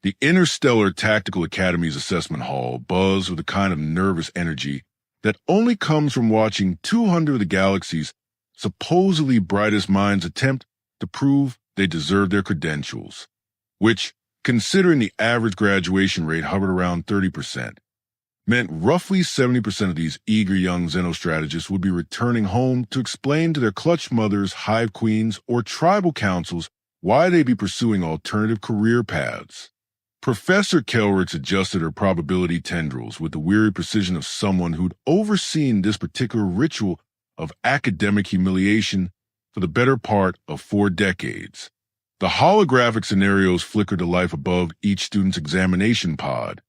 The Interstellar Tactical Academy's assessment hall buzzed with a kind of nervous energy that only comes from watching 200 of the galaxy's supposedly brightest minds attempt to prove they deserve their credentials, which, considering the average graduation rate hovered around 30%, meant roughly 70% of these eager young xenostrategists would be returning home to explain to their clutch mothers, hive queens, or tribal councils why they be pursuing alternative career paths. Professor Kelrich adjusted her probability tendrils with the weary precision of someone who'd overseen this particular ritual of academic humiliation for the better part of 4 decades. The holographic scenarios flickered to life above each student's examination pod,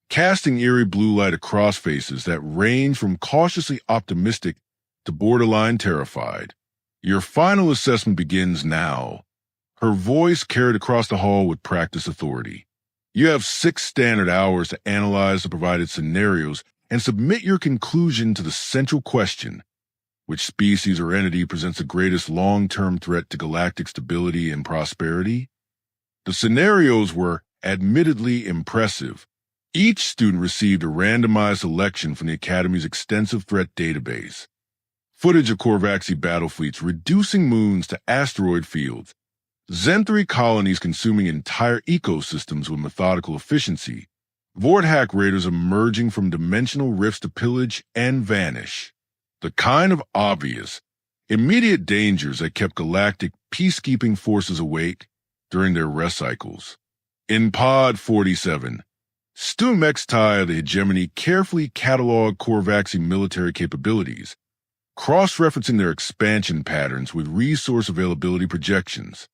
casting eerie blue light across faces that ranged from cautiously optimistic to borderline terrified. Your final assessment begins now. Her voice carried across the hall with practiced authority. You have 6 standard hours to analyze the provided scenarios and submit your conclusion to the central question: which species or entity presents the greatest long-term threat to galactic stability and prosperity? The scenarios were admittedly impressive. Each student received a randomized selection from the Academy's extensive threat database. Footage of Korvaxi battle fleets reducing moons to asteroid fields, Zenthri colonies consuming entire ecosystems with methodical efficiency, Vorthack raiders emerging from dimensional rifts to pillage and vanish. The kind of obvious, immediate dangers that kept galactic peacekeeping forces awake during their rest cycles. In Pod 47, Stu Mextai of the Hegemony carefully cataloged Korvaxi military capabilities, cross-referencing their expansion patterns with resource availability projections.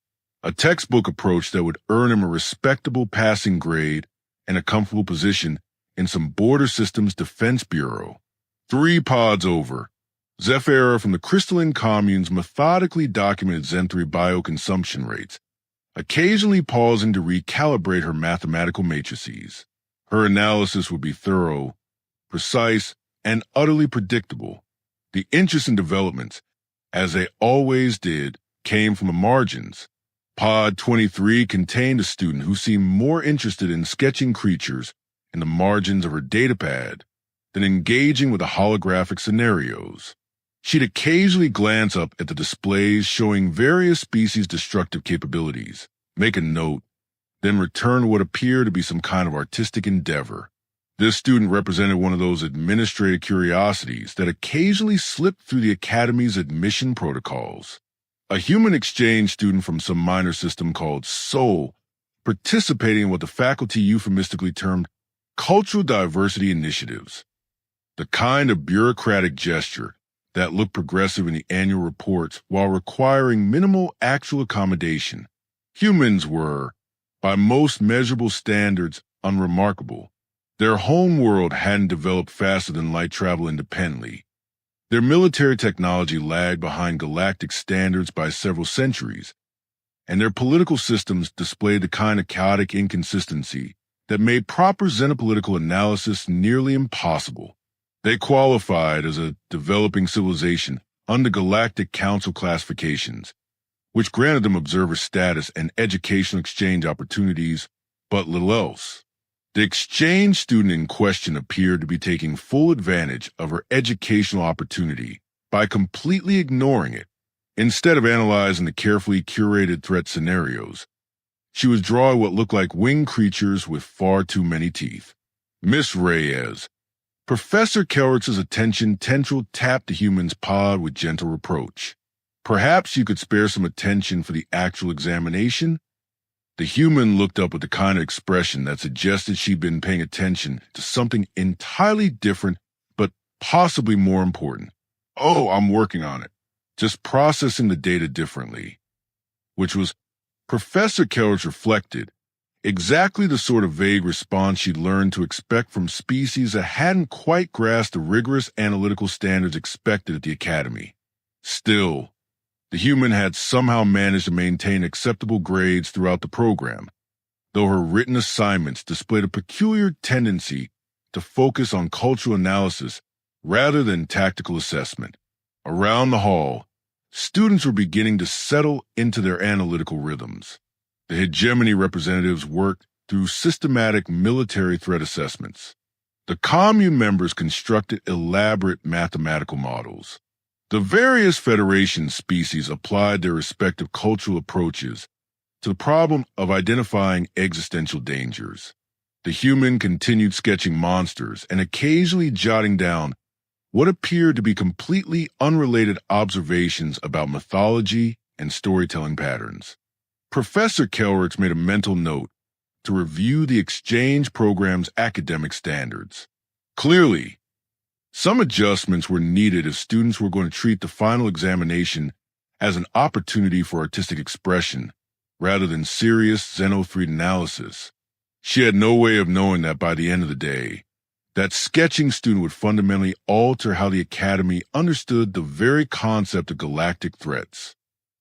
A textbook approach that would earn him a respectable passing grade and a comfortable position in some border systems defense bureau. 3 pods over, Zephyra from the crystalline communes methodically documented Zenthri bioconsumption rates, occasionally pausing to recalibrate her mathematical matrices. Her analysis would be thorough, precise, and utterly predictable. The interest in developments, as they always did, came from the margins. Pod 23 contained a student who seemed more interested in sketching creatures in the margins of her datapad than engaging with the holographic scenarios. She'd occasionally glance up at the displays showing various species' destructive capabilities, make a note, then return to what appeared to be some kind of artistic endeavor. This student represented one of those administrative curiosities that occasionally slip through the Academy's admission protocols. A human exchange student from some minor system called SOUL, participating in what the faculty euphemistically termed cultural diversity initiatives. The kind of bureaucratic gesture that looked progressive in the annual reports while requiring minimal actual accommodation. Humans were, by most measurable standards, unremarkable. Their home world hadn't developed faster than light travel independently. Their military technology lagged behind galactic standards by several centuries, and their political systems displayed the kind of chaotic inconsistency that made proper xenopolitical analysis nearly impossible. They qualified as a developing civilization under Galactic Council classifications, which granted them observer status and educational exchange opportunities, but little else. The exchange student in question appeared to be taking full advantage of her educational opportunity by completely ignoring it. Instead of analyzing the carefully curated threat scenarios, she was drawing what looked like winged creatures with far too many teeth. Miss Reyes. Professor Kelrich's attention tendril tapped the human's pod with gentle reproach. Perhaps you could spare some attention for the actual examination? The human looked up with the kind of expression that suggested she'd been paying attention to something entirely different, but possibly more important. Oh, I'm working on it. Just processing the data differently. Which was, Professor Kelrich reflected, exactly the sort of vague response she'd learned to expect from species that hadn't quite grasped the rigorous analytical standards expected at the Academy. Still, the human had somehow managed to maintain acceptable grades throughout the program, though her written assignments displayed a peculiar tendency to focus on cultural analysis rather than tactical assessment. Around the hall, students were beginning to settle into their analytical rhythms. The hegemony representatives worked through systematic military threat assessments. The commune members constructed elaborate mathematical models. The various Federation species applied their respective cultural approaches to the problem of identifying existential dangers. The human continued sketching monsters and occasionally jotting down what appeared to be completely unrelated observations about mythology and storytelling patterns. Professor Kelricks made a mental note to review the exchange program's academic standards. Clearly, some adjustments were needed if students were going to treat the final examination as an opportunity for artistic expression rather than serious Xeno3 analysis. She had no way of knowing that by the end of the day, that sketching student would fundamentally alter how the Academy understood the very concept of galactic threats,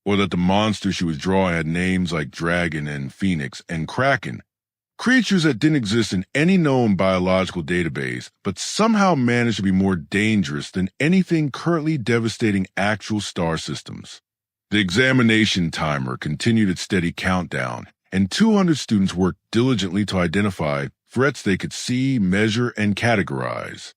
or that the monsters she was drawing had names like Dragon and Phoenix and Kraken, creatures that didn't exist in any known biological database, but somehow managed to be more dangerous than anything currently devastating actual star systems. The examination timer continued its steady countdown, and 200 students worked diligently to identify threats they could see, measure, and categorize.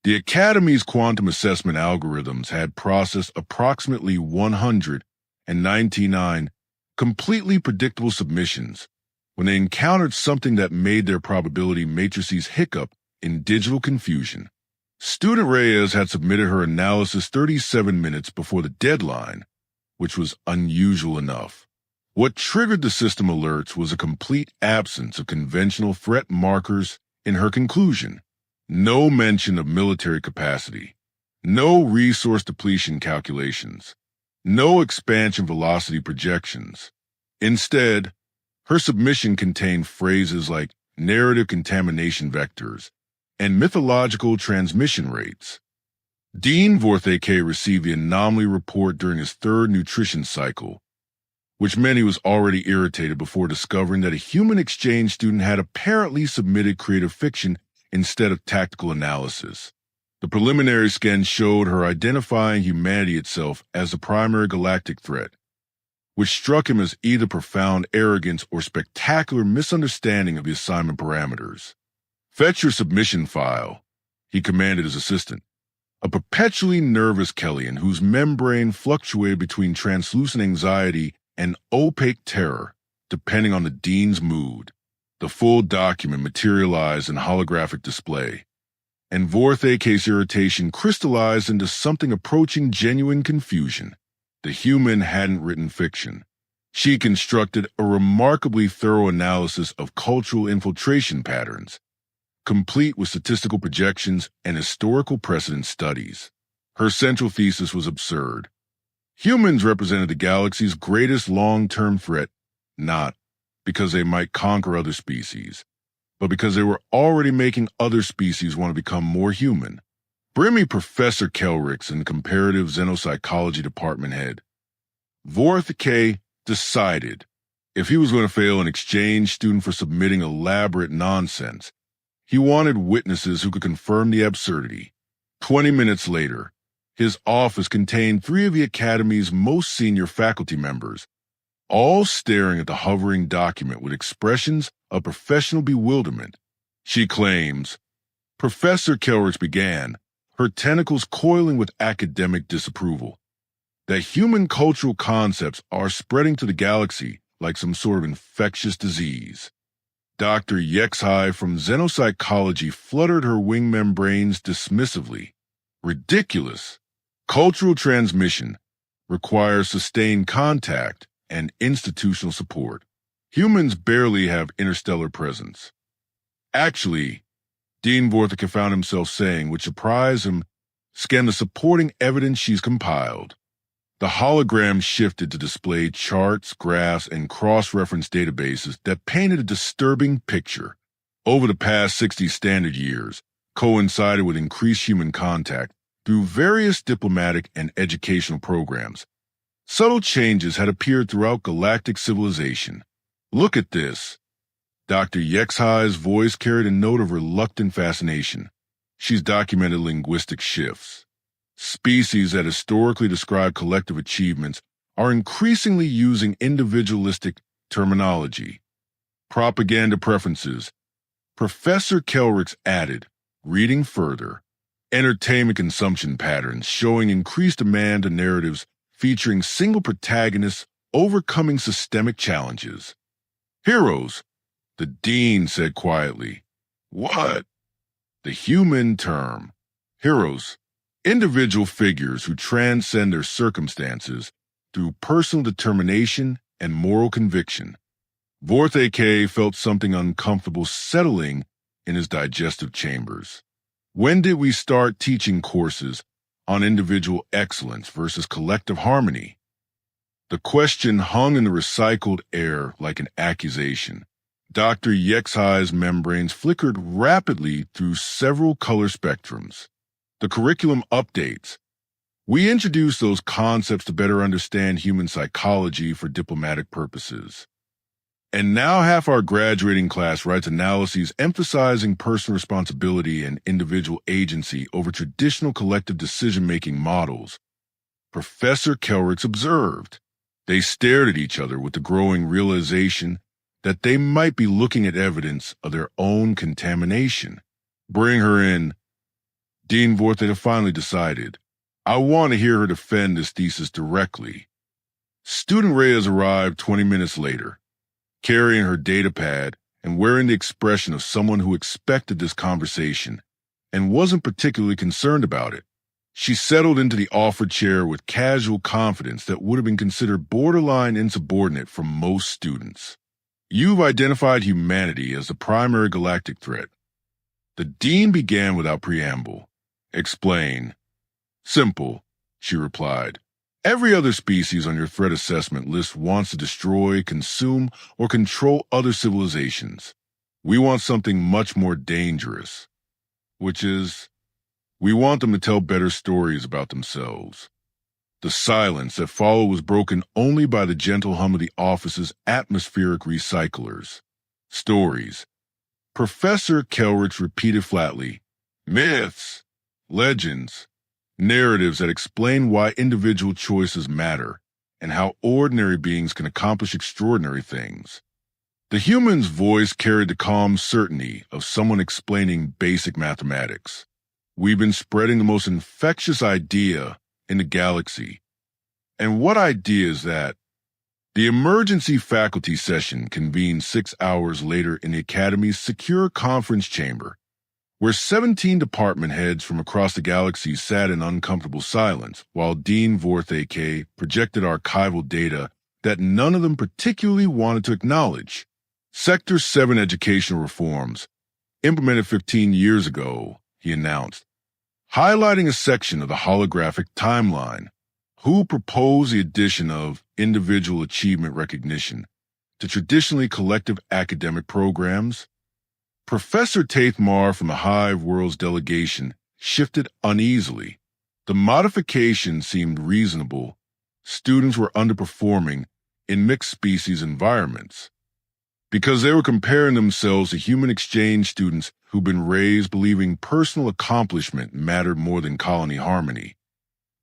The Academy's quantum assessment algorithms had processed approximately 199 completely predictable submissions when they encountered something that made their probability matrices hiccup in digital confusion. Student Reyes had submitted her analysis 37 minutes before the deadline, which was unusual enough. What triggered the system alerts was a complete absence of conventional threat markers in her conclusion. No mention of military capacity, no resource depletion calculations, no expansion velocity projections. Instead, her submission contained phrases like narrative contamination vectors and mythological transmission rates. Dean Vorthake received the anomaly report during his third nutrition cycle, which meant he was already irritated before discovering that a human exchange student had apparently submitted creative fiction instead of tactical analysis. The preliminary scan showed her identifying humanity itself as the primary galactic threat, which struck him as either profound arrogance or spectacular misunderstanding of the assignment parameters. "Fetch your submission file," he commanded his assistant, a perpetually nervous Kellyan whose membrane fluctuated between translucent anxiety and opaque terror, depending on the dean's mood. The full document materialized in holographic display, and Vorthake's irritation crystallized into something approaching genuine confusion. The human hadn't written fiction. She constructed a remarkably thorough analysis of cultural infiltration patterns, complete with statistical projections and historical precedent studies. Her central thesis was absurd. Humans represented the galaxy's greatest long-term threat, not because they might conquer other species, but because they were already making other species want to become more human. Bring me Professor Kelricks and Comparative Xenopsychology Department head. Vorthake decided if he was going to fail an exchange student for submitting elaborate nonsense, he wanted witnesses who could confirm the absurdity. 20 minutes later, his office contained 3 of the Academy's most senior faculty members, all staring at the hovering document with expressions of professional bewilderment. She claims, Professor Kelricks began, her tentacles coiling with academic disapproval, that human cultural concepts are spreading to the galaxy like some sort of infectious disease. Dr. Yexhai from Xenopsychology fluttered her wing membranes dismissively. Ridiculous. Cultural transmission requires sustained contact and institutional support. Humans barely have interstellar presence. Actually, Dean Vorthake found himself saying, which surprised him, scan the supporting evidence she's compiled. The hologram shifted to display charts, graphs, and cross-reference databases that painted a disturbing picture. Over the past 60 standard years, coincided with increased human contact through various diplomatic and educational programs. Subtle changes had appeared throughout galactic civilization. Look at this. Dr. Yexhai's voice carried a note of reluctant fascination. She's documented linguistic shifts. Species that historically describe collective achievements are increasingly using individualistic terminology. Propaganda preferences. Professor Kelricks added, reading further, entertainment consumption patterns showing increased demand to narratives featuring single protagonists overcoming systemic challenges. Heroes, the dean said quietly. What? The human term. Heroes, individual figures who transcend their circumstances through personal determination and moral conviction. Vorthake felt something uncomfortable settling in his digestive chambers. When did we start teaching courses on individual excellence versus collective harmony? The question hung in the recycled air like an accusation. Dr. Yexai's membranes flickered rapidly through several color spectrums. The curriculum updates. We introduced those concepts to better understand human psychology for diplomatic purposes. And now half our graduating class writes analyses emphasizing personal responsibility and individual agency over traditional collective decision-making models. Professor Kelricks observed. They stared at each other with the growing realization that they might be looking at evidence of their own contamination. Bring her in. Dean Vorthake finally decided. I want to hear her defend this thesis directly. Student Reyes arrived 20 minutes later, carrying her datapad and wearing the expression of someone who expected this conversation and wasn't particularly concerned about it. She settled into the offered chair with casual confidence that would have been considered borderline insubordinate for most students. You've identified humanity as the primary galactic threat. The dean began without preamble. Explain. Simple, she replied. Every other species on your threat assessment list wants to destroy, consume, or control other civilizations. We want something much more dangerous, which is, we want them to tell better stories about themselves. The silence that followed was broken only by the gentle hum of the office's atmospheric recyclers. Stories. Professor Kelricks repeated flatly, myths, legends, narratives that explain why individual choices matter and how ordinary beings can accomplish extraordinary things. The human's voice carried the calm certainty of someone explaining basic mathematics. We've been spreading the most infectious idea in the galaxy. And what idea is that? The emergency faculty session convened 6 hours later in the Academy's secure conference chamber, where 17 department heads from across the galaxy sat in uncomfortable silence while Dean Vorthake projected archival data that none of them particularly wanted to acknowledge. Sector 7 educational reforms, implemented 15 years ago, he announced, highlighting a section of the holographic timeline. Who proposed the addition of individual achievement recognition to traditionally collective academic programs? Professor Taithmar from the Hive World's delegation shifted uneasily. The modification seemed reasonable. Students were underperforming in mixed species environments because they were comparing themselves to human exchange students who'd been raised believing personal accomplishment mattered more than colony harmony.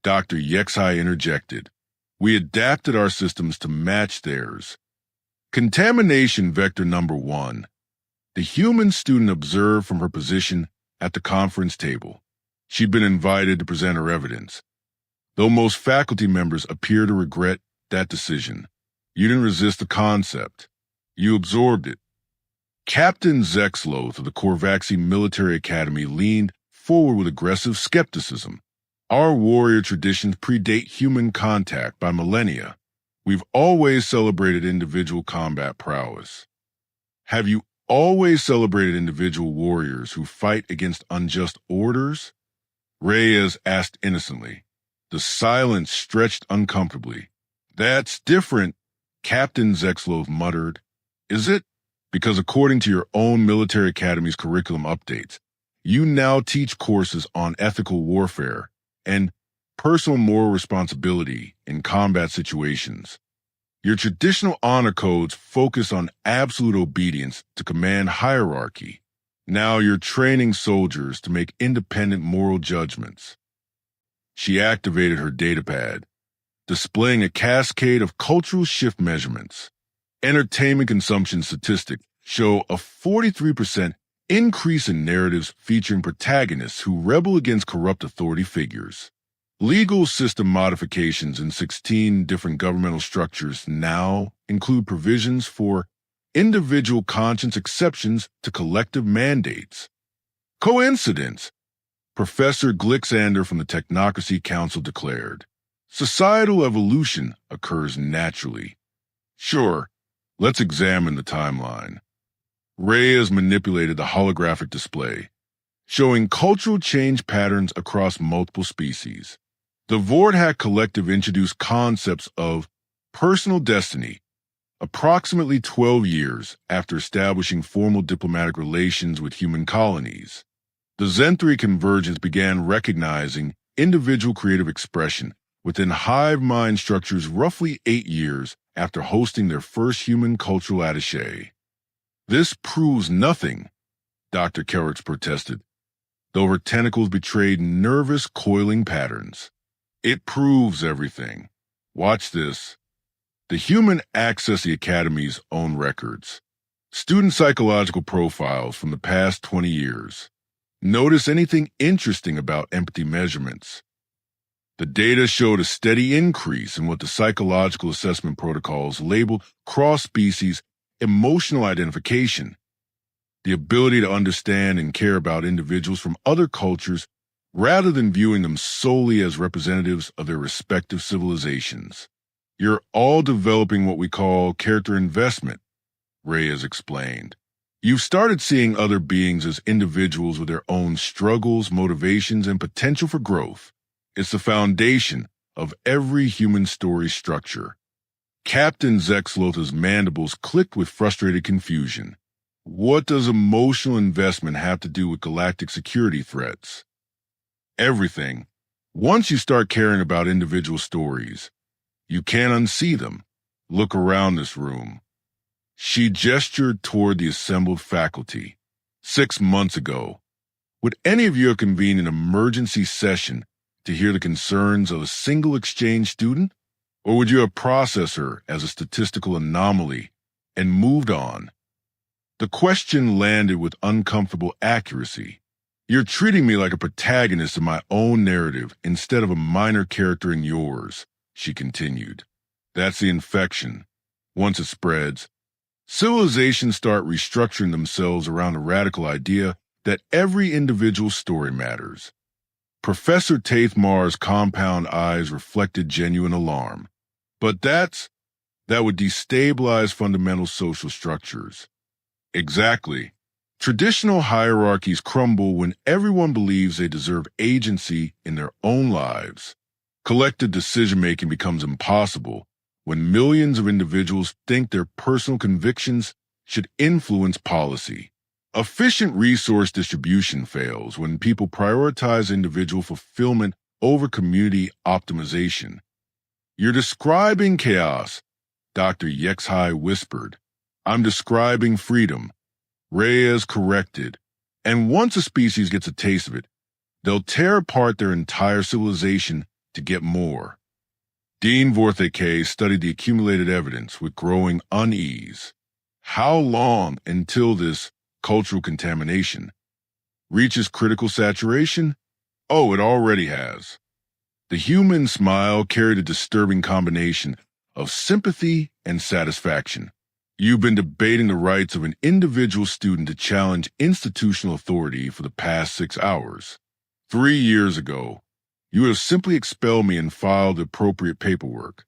Dr. Yexai interjected. We adapted our systems to match theirs. Contamination vector number 1. The human student observed from her position at the conference table. She'd been invited to present her evidence. Though most faculty members appear to regret that decision, you didn't resist the concept. You absorbed it. Captain Zexloth of the Korvaxi Military Academy leaned forward with aggressive skepticism. Our warrior traditions predate human contact by millennia. We've always celebrated individual combat prowess. Have you always celebrated individual warriors who fight against unjust orders? Reyes asked innocently. The silence stretched uncomfortably. That's different, Captain Zexloth muttered. Is it? Because according to your own military academy's curriculum updates, you now teach courses on ethical warfare and personal moral responsibility in combat situations. Your traditional honor codes focus on absolute obedience to command hierarchy. Now you're training soldiers to make independent moral judgments. She activated her datapad, displaying a cascade of cultural shift measurements. Entertainment consumption statistics show a 43% increase in narratives featuring protagonists who rebel against corrupt authority figures. Legal system modifications in 16 different governmental structures now include provisions for individual conscience exceptions to collective mandates. Coincidence? Professor Glixander from the Technocracy Council declared, societal evolution occurs naturally. Sure, let's examine the timeline. Reyes manipulated the holographic display, showing cultural change patterns across multiple species. The Vordak Collective introduced concepts of personal destiny approximately 12 years after establishing formal diplomatic relations with human colonies. The Zenthri Convergence began recognizing individual creative expression within hive mind structures roughly 8 years after hosting their first human cultural attaché. This proves nothing, Dr. Kerritz protested, though her tentacles betrayed nervous, coiling patterns. It proves everything. Watch this. The human access the Academy's own records. Student psychological profiles from the past 20 years. Notice anything interesting about empathy measurements. The data showed a steady increase in what the psychological assessment protocols labeled cross-species emotional identification, the ability to understand and care about individuals from other cultures rather than viewing them solely as representatives of their respective civilizations. You're all developing what we call character investment, Reyes explained. You've started seeing other beings as individuals with their own struggles, motivations, and potential for growth. It's the foundation of every human story structure. Captain Zexlotha's mandibles clicked with frustrated confusion. What does emotional investment have to do with galactic security threats? Everything. Once you start caring about individual stories, you can't unsee them. Look around this room. She gestured toward the assembled faculty. 6 months ago, would any of you have convened an emergency session to hear the concerns of a single exchange student? Or would you have processed her as a statistical anomaly and moved on? The question landed with uncomfortable accuracy. You're treating me like a protagonist in my own narrative instead of a minor character in yours, she continued. That's the infection. Once it spreads, civilizations start restructuring themselves around the radical idea that every individual story matters. Professor Taithmar's compound eyes reflected genuine alarm. But that would destabilize fundamental social structures. Exactly. Traditional hierarchies crumble when everyone believes they deserve agency in their own lives. Collective decision-making becomes impossible when millions of individuals think their personal convictions should influence policy. Efficient resource distribution fails when people prioritize individual fulfillment over community optimization. You're describing chaos, Dr. Yexhai whispered. I'm describing freedom. Reyes corrected. And once a species gets a taste of it, they'll tear apart their entire civilization to get more. Dean Vorthake studied the accumulated evidence with growing unease. How long until this cultural contamination reaches critical saturation? Oh, it already has. The human smile carried a disturbing combination of sympathy and satisfaction. You've been debating the rights of an individual student to challenge institutional authority for the past 6 hours. 3 years ago, you would have simply expelled me and filed the appropriate paperwork.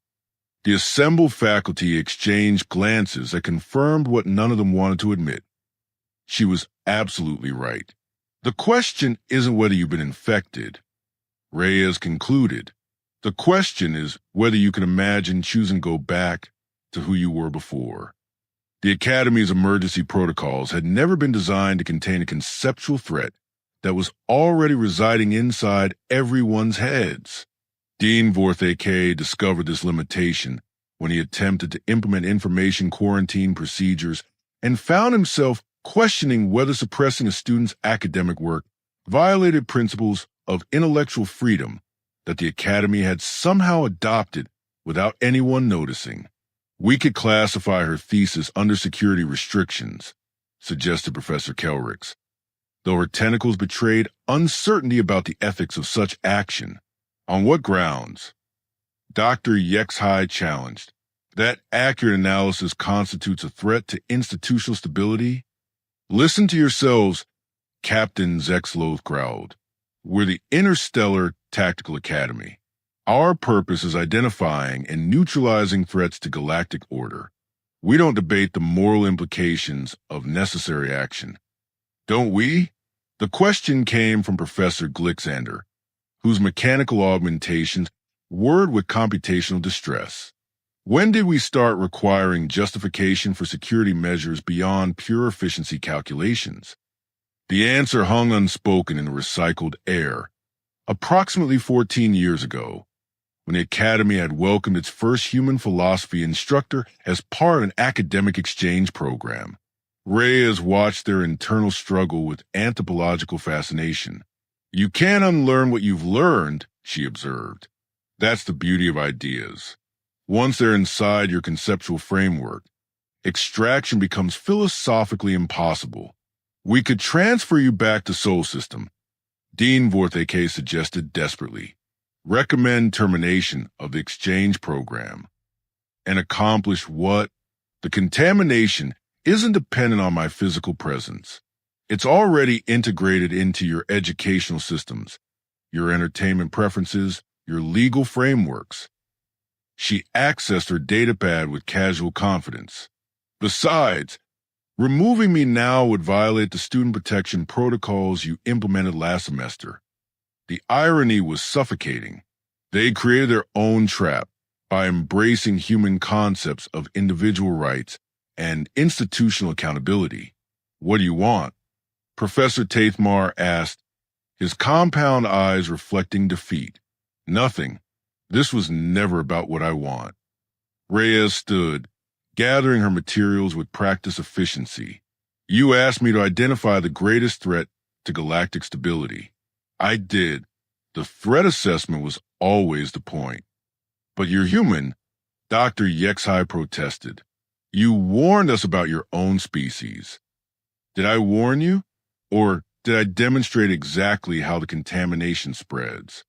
The assembled faculty exchanged glances that confirmed what none of them wanted to admit. She was absolutely right. The question isn't whether you've been infected, Reyes concluded. The question is whether you can imagine choosing to go back to who you were before. The Academy's emergency protocols had never been designed to contain a conceptual threat that was already residing inside everyone's heads. Dean Vorthake discovered this limitation when he attempted to implement information quarantine procedures and found himself questioning whether suppressing a student's academic work violated principles of intellectual freedom that the Academy had somehow adopted without anyone noticing. We could classify her thesis under security restrictions, suggested Professor Kelricks, though her tentacles betrayed uncertainty about the ethics of such action. On what grounds? Dr. Yexhai challenged. That accurate analysis constitutes a threat to institutional stability? Listen to yourselves, Captain Zexloth growled. We're the Interstellar Tactical Academy. Our purpose is identifying and neutralizing threats to galactic order. We don't debate the moral implications of necessary action. Don't we? The question came from Professor Glixander, whose mechanical augmentations whirred with computational distress. When did we start requiring justification for security measures beyond pure efficiency calculations? The answer hung unspoken in the recycled air. Approximately 14 years ago, when the Academy had welcomed its first human philosophy instructor as part of an academic exchange program, Reyes watched their internal struggle with anthropological fascination. You can't unlearn what you've learned, she observed. That's the beauty of ideas. Once they're inside your conceptual framework, extraction becomes philosophically impossible. We could transfer you back to Sol System, Dean Vorthake suggested desperately. Recommend termination of the exchange program. And accomplish what? The contamination isn't dependent on my physical presence. It's already integrated into your educational systems, your entertainment preferences, your legal frameworks. She accessed her datapad with casual confidence. Besides, removing me now would violate the student protection protocols you implemented last semester. The irony was suffocating. They created their own trap by embracing human concepts of individual rights and institutional accountability. What do you want? Professor Tathmar asked, his compound eyes reflecting defeat. Nothing. This was never about what I want. Reyes stood, gathering her materials with practiced efficiency. You asked me to identify the greatest threat to galactic stability. I did. The threat assessment was always the point. But you're human, Dr. Yexhai protested. You warned us about your own species. Did I warn you? Or did I demonstrate exactly how the contamination spreads?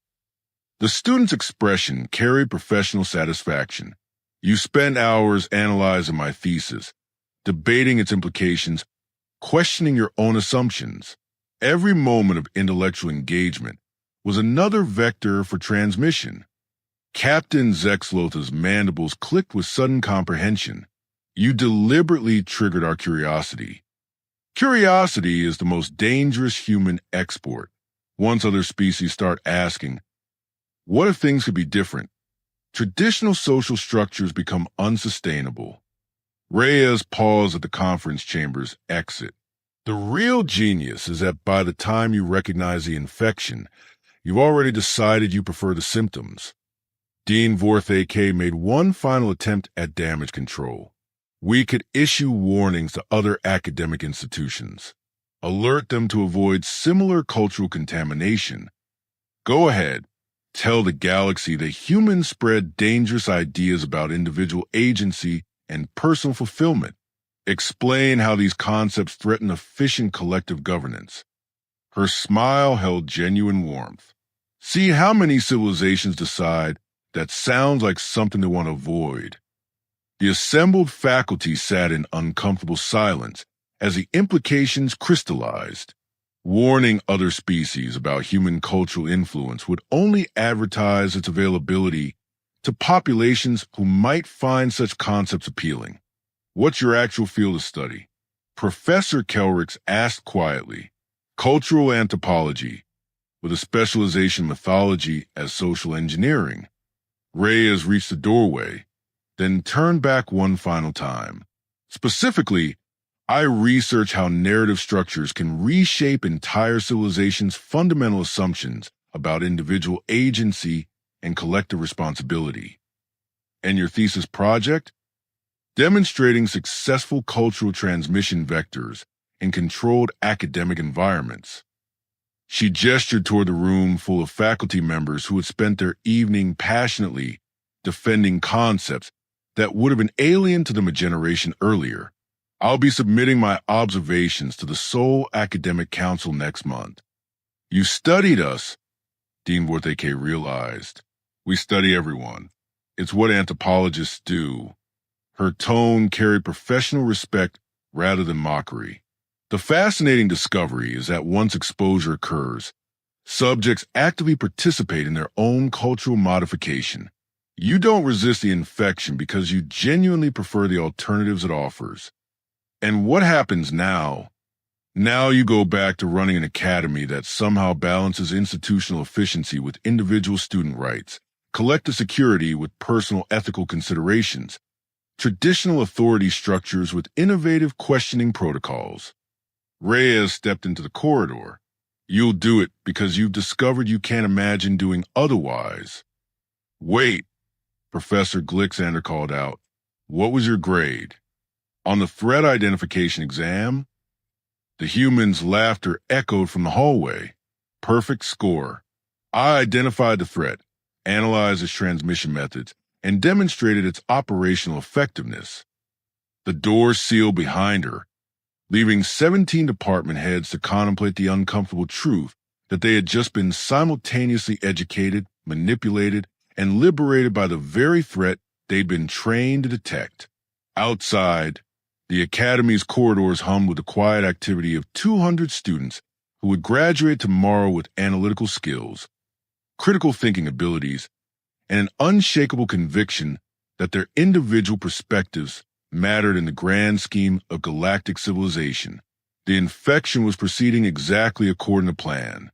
The student's expression carried professional satisfaction. You spent hours analyzing my thesis, debating its implications, questioning your own assumptions. Every moment of intellectual engagement was another vector for transmission. Captain Zexloth's mandibles clicked with sudden comprehension. You deliberately triggered our curiosity. Curiosity is the most dangerous human export. Once other species start asking, what if things could be different? Traditional social structures become unsustainable. Reyes paused at the conference chamber's exit. The real genius is that by the time you recognize the infection, you've already decided you prefer the symptoms. Dean Vorthake made one final attempt at damage control. We could issue warnings to other academic institutions, alert them to avoid similar cultural contamination. Go ahead, tell the galaxy that humans spread dangerous ideas about individual agency and personal fulfillment. Explain how these concepts threaten efficient collective governance. Her smile held genuine warmth. See how many civilizations decide that sounds like something they want to avoid. The assembled faculty sat in uncomfortable silence as the implications crystallized. Warning other species about human cultural influence would only advertise its availability to populations who might find such concepts appealing. What's your actual field of study? Professor Kelricks asked quietly. Cultural anthropology, with a specialization in mythology as social engineering. Reyes reached the doorway, then turned back one final time. Specifically, I research how narrative structures can reshape entire civilizations' fundamental assumptions about individual agency and collective responsibility. And your thesis project? Demonstrating successful cultural transmission vectors in controlled academic environments. She gestured toward the room full of faculty members who had spent their evening passionately defending concepts that would have been alien to them a generation earlier. I'll be submitting my observations to the Seoul Academic Council next month. You studied us, Dean Wortheke realized. We study everyone. It's what anthropologists do. Her tone carried professional respect rather than mockery. The fascinating discovery is that once exposure occurs, subjects actively participate in their own cultural modification. You don't resist the infection because you genuinely prefer the alternatives it offers. And what happens now? Now you go back to running an academy that somehow balances institutional efficiency with individual student rights, collective security with personal ethical considerations, traditional authority structures with innovative questioning protocols. Reyes stepped into the corridor. You'll do it because you've discovered you can't imagine doing otherwise. Wait, Professor Glixander called out. What was your grade? On the threat identification exam? The human's laughter echoed from the hallway. Perfect score. I identified the threat, analyzed its transmission methods, and demonstrated its operational effectiveness. The door sealed behind her, leaving 17 department heads to contemplate the uncomfortable truth that they had just been simultaneously educated, manipulated, and liberated by the very threat they'd been trained to detect. Outside, the academy's corridors hummed with the quiet activity of 200 students who would graduate tomorrow with analytical skills, critical thinking abilities, and an unshakable conviction that their individual perspectives mattered in the grand scheme of galactic civilization. The infection was proceeding exactly according to plan.